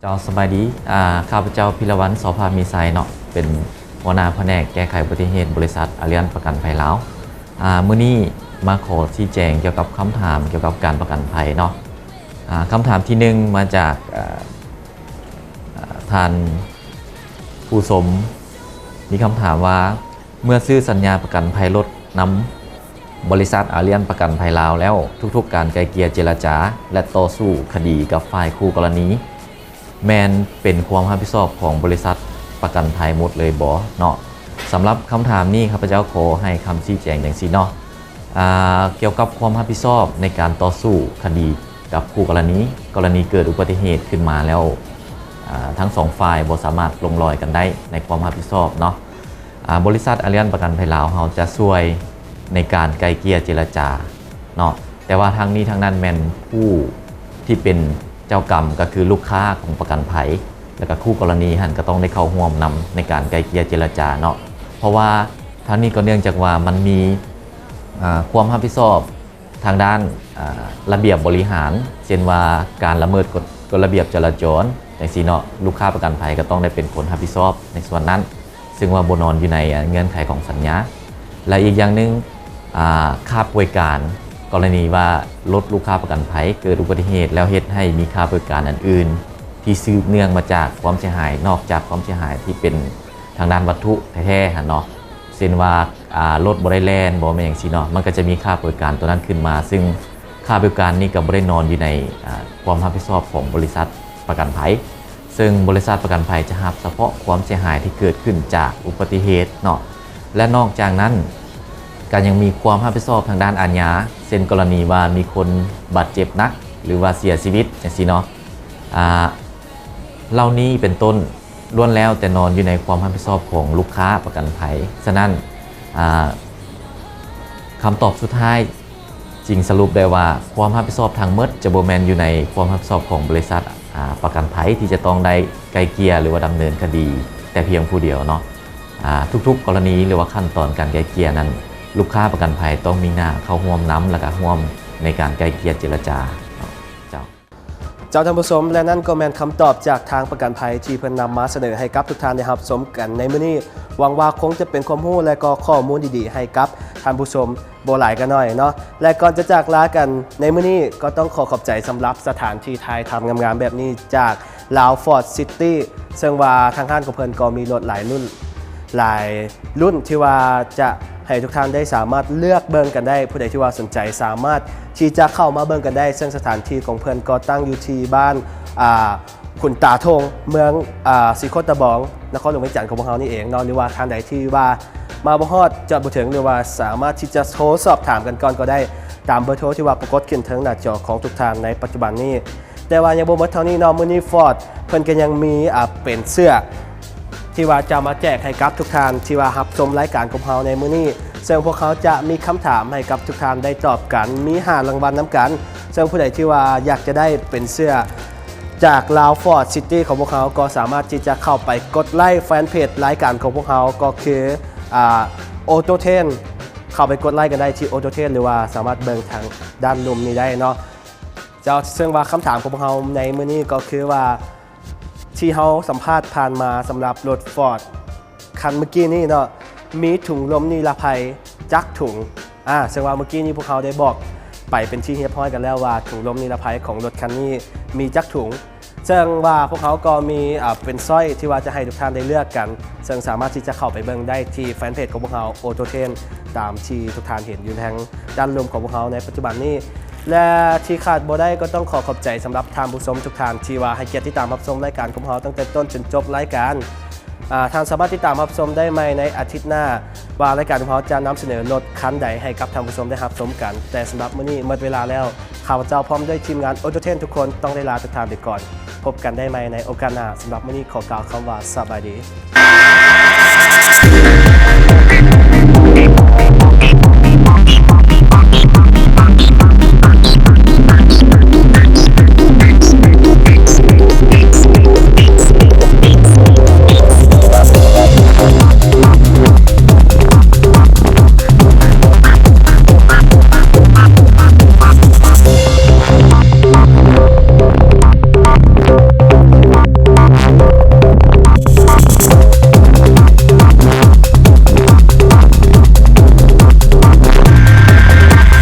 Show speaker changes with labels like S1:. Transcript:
S1: เจ้าสบายดีข้าพเจ้าพิรวัฒน์โสภามีไซเนาะเป็นหัวหน้าแผนกแก้ไขอุบัติเหตุบริษัทอารียนประกันภัยลาวมื้อนี้มาขอชี้แจงเกี่ยวกับคำถามเกี่ยวกับการประกันภัยเนาะคำถามที่ 1มาจากท่านผู้สมมีคำถามว่าเมื่อซื้อสัญญาประกันภัยรถนำบริษัทอารียนประกันภัยลาวแล้วทุกๆการไกลเกลี่ยเจรจาและต่อสู้คดีกับฝ่ายคู่กรณีแมนเป็นความรับผิดชอบของบริษัทประกันภัยหมดเลยบ่เนาะสำหรับคำถามนี้ข้าพเจ้าขอให้คำชี้แจงอย่างนี้เนาะเกี่ยวกับความรับผิดชอบในการต่อสู้คดีกับคู่กรณีเกิดอุบัติเหตุขึ้นมาแล้วทั้งสองฝ่ายบ่สามารถลงรอยกันได้ในความรับผิดชอบเนาะบริษัทอารียนประกันภัยลาวเราจะช่วยในการไกลเกลี่ยเจรจาเนาะแต่ว่าทางนี้ทางนั้นแมนผู้ที่เป็นเจ้ากรรมก็คือลูกค้าของประกันภัยแล้วก็คู่กรณีหันก็ต้องได้เข้าร่วมนำในการไกลเกลี่ยเจรจาเนาะเพราะว่าทางนี้ก็เนื่องจากว่ามันมีความรับผิดชอบทางด้านระเบียบบริหารเช่นว่าการละเมิดกฎระเบียบจราจรอย่างนี้เนาะลูกค้าประกันภัยก็ต้องได้เป็นคนรับผิดชอบในส่วนนั้นซึ่งว่าบ่นอนอยู่ในเงื่อนไขของสัญญาและอีกอย่างหนึ่งค่าบริการกรณีว่ารถลูกค้าประกันภัยเกิดอุบัติเหตุแล้วเหตุให้มีค่าบริการอันอื่นที่สืบเนื่องมาจากความเสียหายนอกจากความเสียหายที่เป็นทางด้านวัตถุแท้ๆเนาะเช่นว่ารถบริแลนบ่แม่นอย่างซี่เนาะมันก็จะมีค่าบริการตัวนั้นขึ้นมาซึ่งค่าบริการนี้ก็บ่ได้นอนอยู่ในความรับผิดชอบของบริษัทประกันภัยซึ่งบริษัทประกันภัยจะรับเฉพาะความเสียหายที่เกิดขึ้นจากอุบัติเหตุเนาะและนอกจากนั้นก็ยังมีความรับผิดชอบทางด้านอาญาเช่นกรณีว่ามีคนบาดเจ็บหนักหรือว่าเสียชีวิตจังซี่เนาะเหล่านี้เป็นต้นล้วนแล้วแต่นอนอยู่ในความรับผิดชอบของลูกค้าประกันภัยฉะนั้นคำตอบสุดท้ายจริงสรุปได้ว่าความรับผิดชอบทางหมดจะบ่แม่นอยู่ในความรับผิดชอบของบริษัทประกันภัยที่จะต้องได้ไกลเกลี่ยหรือว่าดำเนินคดีแต่เพียงผู้เดียวเนาะทุกๆกรณีหรือว่าขั้นตอนการไกลเกลี่ยนั้นลูกค้าประกันภัยต้องมีหน้าเข้าร่วมน้ำและก็ร่วมในการไกลเกลี่ยเจรจา
S2: เจ้าท่านผู้ชมและนั่นก็แม่นคำตอบจากทางประกันภัยที่เพิ่นนำมาเสนอให้กับทุกท่านได้รับชมกันในมื้อนี้หวังว่าคงจะเป็นความรู้และก็ข้อมูลดีๆให้กับท่านผู้ชมบ่หลายกันหน่อยเนาะและก่อนจะจากลากันในมื้อนี้ก็ต้องขอบใจสำหรับสถานที่ถ่ายทำงามๆแบบนี้จากลาวฟอร์ดซิตี้ซึ่งว่าทางห้างของเพิ่นก็มีรถหลายรุ่นที่ว่าจะให้ทุกท่านได้สามารถเลือกเบิ่งกันได้ผู้ใดที่ว่าสนใจสามารถที่จะเข้ามาเบิ่งกันได้ซึ่งสถานที่ของเพื่อนก็ตั้งอยู่ที่บ้านขุนตาทงเมืองสีโคตะบองนครหลวงเวียงจันทร์ของพวกเรานี่เองเนาะหรือว่าท่านใดที่ว่ามาบ่ฮอดจอดบ่ถึงหรือว่าสามารถที่จะโทรสอบถามกันก่อนก็ได้ตามเบอร์โทรที่ว่าปรากฏขึ้นทางหน้าจอของทุกท่านในปัจจุบันนี้แต่ว่ายังบ่หมดเท่านี้เนาะมื้อนี้ฟอร์ดเพิ่นก็ยังมีเป็นเสื้อที่ว่าจะมาแจกให้กับทุกท่านที่ว่ารับชมรายการของเราในมื้อนี้ซึ่งพวกเขาจะมีคำถามให้กับทุกท่านได้ตอบกันมี5รางวัลน้ำกันซึ่งผู้ใดที่ว่าอยากจะได้เป็นเสื้อจากลาวฟอร์ดซิตี้ของพวกเขาก็สามารถที่จะเข้าไปกดไลค์แฟนเพจรายการของพวกเขาก็คือโอโตเทนเข้าไปกดไลค์กันได้ที่โอโตเทนหรือว่าสามารถเบิ่งทางด้านลุ่มนี้ได้เนาะซึ่งว่าคำถามของพวกเขาในมื้อนี้ก็คือว่าที่เขาสัมภาษณ์ผ่านมาสำหรับรถฟอร์ดคันเมื่อกี้นี่เนาะมีถุงลมนิรภัยจักถุงซึ่งว่าเมื่อกี้นี้พวกเขาได้บอกไปเป็นที่เรียบร้อยกันแล้วว่าถุงลมนิรภัยของรถคันนี้มีจักถุงซึ่งว่าพวกเขาก็มีเป็นสร้อยที่ว่าจะให้ทุกท่านได้เลือกกันซึ่งสามารถที่จะเข้าไปเบิ่งได้ที่แฟนเพจของพวกเขาโอโตเทนตามที่ทุกท่านเห็นอยู่ทางด้านลมของพวกเขาในปัจจุบันนี้และที่ขาดบ่ได้ก็ต้องขอบใจสำหรับท่านผู้ชมทุกท่านที่ว่าให้เกียรติติดตามรับชมรายการของพวกเขาตั้งแต่ต้นจนจบรายการทางสามารถติดตามรับชมได้ใหม่ในอาทิตย์หน้าว่ารายการของเขาจะนำเสนอรถคันใดให้กับท่านผู้ชมได้รับชมกันแต่สำหรับมื้อนี้หมดเวลาแล้วข้าพเจ้าพร้อมด้วยทีมงานโอโตเทนทุกคนต้องได้ลาทุกท่านไปก่อนพบกันได้ใหม่ในโอกาสหน้าสำหรับมื้อนี้ขอกล่าวคำว่าสบายดี